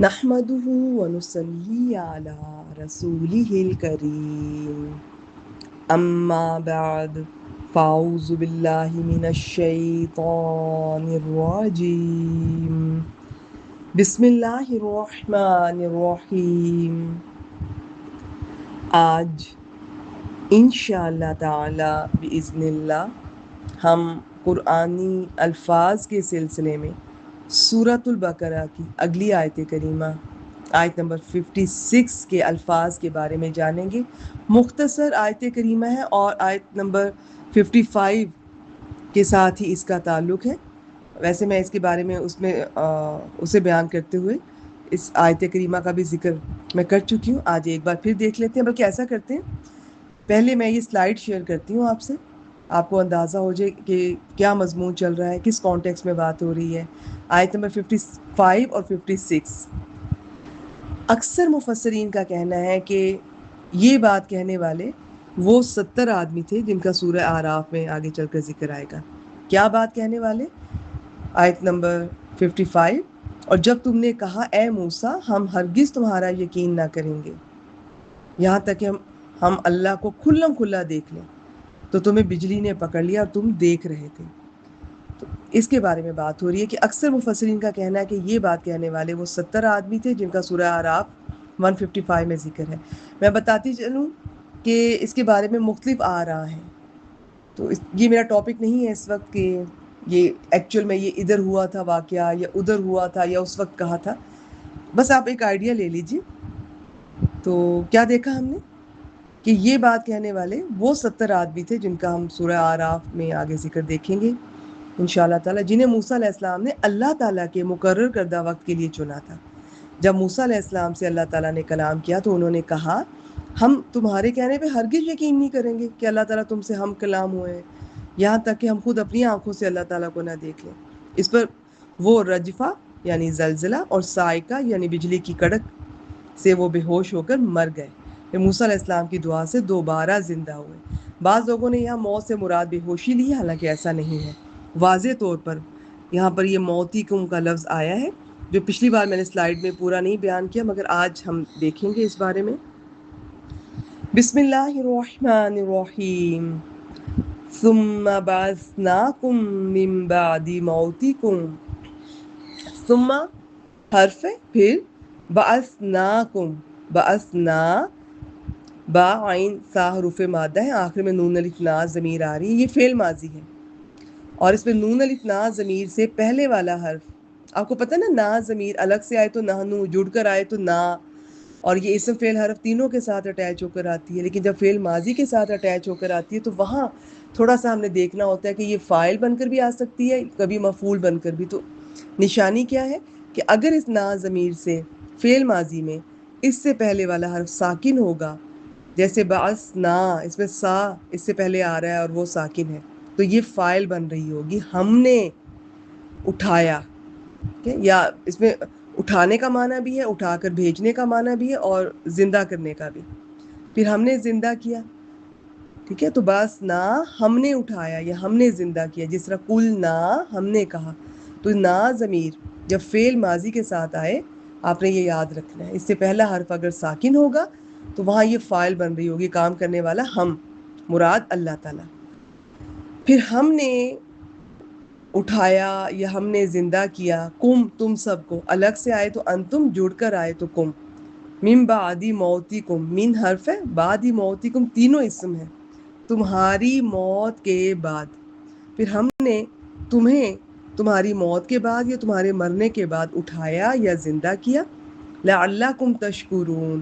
نحمده ونصلي على رسوله الكريم أما بعد فأعوذ بالله من الشيطان الرجيم بسم الله الرحمن الرحيم آج انشاءاللہ تعالی بإذن اللہ ہم قرآنی الفاظ کے سلسلے میں سورۃ البقرہ کی اگلی آیت کریمہ آیت نمبر 56 کے الفاظ کے بارے میں جانیں گے۔ مختصر آیت کریمہ ہے اور آیت نمبر 55 کے ساتھ ہی اس کا تعلق ہے۔ ویسے میں اس کے بارے میں اسے بیان کرتے ہوئے اس آیت کریمہ کا بھی ذکر میں کر چکی ہوں، آج ایک بار پھر دیکھ لیتے ہیں۔ بلکہ ایسا کرتے ہیں، پہلے میں یہ سلائیڈ شیئر کرتی ہوں آپ سے، آپ کو اندازہ ہو جائے کہ کیا مضمون چل رہا ہے، کس کانٹیکس میں بات ہو رہی ہے۔ آیت نمبر 55 اور 56۔ اکثر مفسرین کا کہنا ہے کہ یہ بات کہنے والے وہ 70 آدمی تھے جن کا سورہ اعراف میں آگے چل کر ذکر آئے گا۔ کیا بات کہنے والے؟ آیت نمبر 55، اور جب تم نے کہا اے موسیٰ ہم ہرگز تمہارا یقین نہ کریں گے یہاں تک کہ ہم اللہ کو کھلم کھلا دیکھ لیں، تو تمہیں بجلی نے پکڑ لیا اور تم دیکھ رہے تھے۔ تو اس کے بارے میں بات ہو رہی ہے کہ اکثر مفسرین کا کہنا ہے کہ یہ بات کہنے والے وہ 70 آدمی تھے جن کا سورہ اعراف 155 میں ذکر ہے۔ میں بتاتی چلوں کہ اس کے بارے میں مختلف آ رہا ہے، تو یہ میرا ٹاپک نہیں ہے اس وقت کہ یہ ایکچوئل میں یہ ادھر ہوا تھا واقعہ یا ادھر ہوا تھا یا اس وقت کہا تھا، بس آپ ایک آئیڈیا لے لیجیے۔ تو کیا دیکھا ہم نے کہ یہ بات کہنے والے وہ 70 آدمی تھے جن کا ہم سورہ اعراف میں آگے ذکر دیکھیں گے انشاءاللہ تعالی، جنہیں موسیٰ علیہ السلام نے اللہ تعالیٰ کے مقرر کردہ وقت کے لیے چنا تھا۔ جب موسیٰ علیہ السلام سے اللہ تعالیٰ نے کلام کیا تو انہوں نے کہا ہم تمہارے کہنے پہ ہرگز یقین نہیں کریں گے کہ اللہ تعالیٰ تم سے ہم کلام ہوئے ہیں، یہاں تک کہ ہم خود اپنی آنکھوں سے اللہ تعالیٰ کو نہ دیکھ لیں۔ اس پر وہ رجفہ یعنی زلزلہ اور صاعقہ یعنی بجلی کی کڑک سے وہ بے ہوش ہو کر مر گئے۔ پھر موسیٰ علیہ السلام کی دعا سے دوبارہ زندہ ہوئے۔ بعض لوگوں نے یہاں موت سے مراد بے ہوشی لی، حالانکہ ایسا نہیں ہے۔ واضح طور پر یہاں پر یہ موتیکم کا لفظ آیا ہے، جو پچھلی بار میں نے سلائیڈ میں پورا نہیں بیان کیا، مگر آج ہم دیکھیں گے اس بارے میں۔ بسم اللہ الرحمن الرحیم ثم بعثناکم من بعد موتکم، ثم حرف ہے، پھر بعثناکم، بعثنا با عین سا حروف مادہ ہے، آخر میں نون الف نا ضمیر آ رہی ہے، یہ فعل ماضی ہے اور اس میں نون الف نا ضمیر سے پہلے والا حرف، آپ کو پتہ نا نا ضمیر الگ سے آئے تو نحنو، جڑ کر آئے تو نا، اور یہ اسم فعل حرف تینوں کے ساتھ اٹیچ ہو کر آتی ہے، لیکن جب فعل ماضی کے ساتھ اٹیچ ہو کر آتی ہے تو وہاں تھوڑا سا ہم نے دیکھنا ہوتا ہے کہ یہ فاعل بن کر بھی آ سکتی ہے، کبھی مفعول بن کر بھی۔ تو نشانی کیا ہے کہ اگر اس نا ضمیر سے فعل ماضی میں اس سے پہلے والا حرف ساکن ہوگا، جیسے بعثنا، اس میں سا اس سے پہلے آ رہا ہے اور وہ ساکن ہے، تو یہ فاعل بن رہی ہوگی ہم نے اٹھایا، یا اس میں اٹھانے کا معنی بھی ہے، اٹھا کر بھیجنے کا معنی بھی ہے اور زندہ کرنے کا بھی۔ پھر ہم نے زندہ کیا، ٹھیک ہے، تو بس نہ ہم نے اٹھایا یا ہم نے زندہ کیا، جس طرح کل نہ ہم نے کہا، تو نا ضمیر جب فعل ماضی کے ساتھ آئے آپ نے یہ یاد رکھنا ہے، اس سے پہلا حرف اگر ساکن ہوگا تو وہاں یہ فاعل بن رہی ہوگی، کام کرنے والا ہم، مراد اللہ تعالیٰ۔ پھر ہم نے اٹھایا یا ہم نے زندہ کیا، کم تم سب کو، الگ سے آئے تو انتم، جڑ کر آئے تو کم۔ من بعدی موتکم، من حرف ہے، بعدی موتکم تینوں اسم ہے، تمہاری موت کے بعد۔ پھر ہم نے تمہیں تمہاری موت کے بعد یا تمہارے مرنے کے بعد اٹھایا یا زندہ کیا، لعلکم تشکرون۔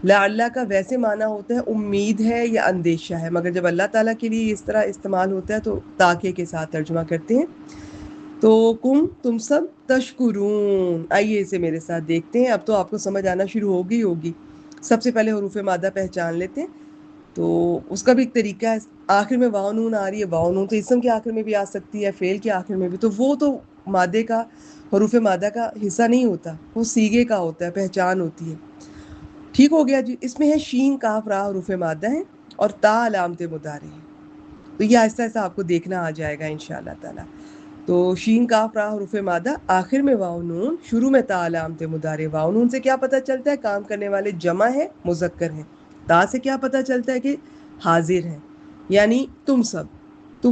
لعل کا ویسے معنی ہوتا ہے امید ہے یا اندیشہ ہے، مگر جب اللہ تعالیٰ کے لیے اس طرح استعمال ہوتا ہے تو تاکہ کے ساتھ ترجمہ کرتے ہیں۔ تو تم سب تشکرون، آئیے اسے میرے ساتھ دیکھتے ہیں، اب تو آپ کو سمجھ آنا شروع ہوگی۔ سب سے پہلے حروف مادہ پہچان لیتے ہیں، تو اس کا بھی ایک طریقہ ہے، آخر میں واو نون آ رہی ہے، واو نون تو اسم کے آخر میں بھی آ سکتی ہے، فعل کے آخر میں بھی، تو وہ تو مادے کا، حروف مادہ کا حصہ نہیں ہوتا، وہ صیغے کا ہوتا ہے، پہچان ہوتی ہے۔ ٹھیک ہو گیا جی۔ اس میں ہے شین کاف را حروف مادہ ہیں اور تا علامت مضارع ہے، تو یہ آہستہ آہستہ آپ کو دیکھنا آ جائے گا انشاءاللہ تعالی۔ تو شین کاف را حروف مادہ، آخر میں واو نون، شروع میں تا علامت مضارع۔ واو نون سے کیا پتہ چلتا ہے؟ کام کرنے والے جمع ہے، مذکر ہیں۔ تا سے کیا پتہ چلتا ہے کہ حاضر ہیں، یعنی تم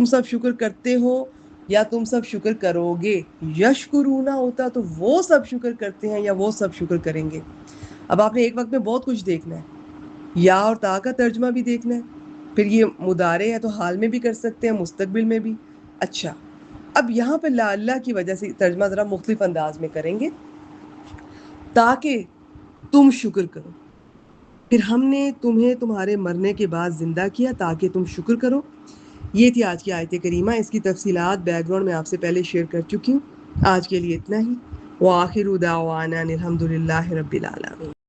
سب شکر کرتے ہو یا تم سب شکر کرو گے۔ یشکرونا ہوتا تو وہ سب شکر کرتے ہیں یا وہ سب شکر کریں گے۔ اب آپ نے ایک وقت میں بہت کچھ دیکھنا ہے، یا اور تا کا ترجمہ بھی دیکھنا ہے، پھر یہ مضارع ہے تو حال میں بھی کر سکتے ہیں، مستقبل میں بھی۔ اچھا، اب یہاں پہ لا اللہ کی وجہ سے ترجمہ ذرا مختلف انداز میں کریں گے۔ تاکہ تم شکر کرو، پھر ہم نے تمہیں تمہارے مرنے کے بعد زندہ کیا تاکہ تم شکر کرو۔ یہ تھی آج کی آیت کریمہ، اس کی تفصیلات بیک گراؤنڈ میں آپ سے پہلے شیئر کر چکی ہوں۔ آج کے لیے اتنا ہی، وآخر دعوانا الحمد للہ رب العالمین۔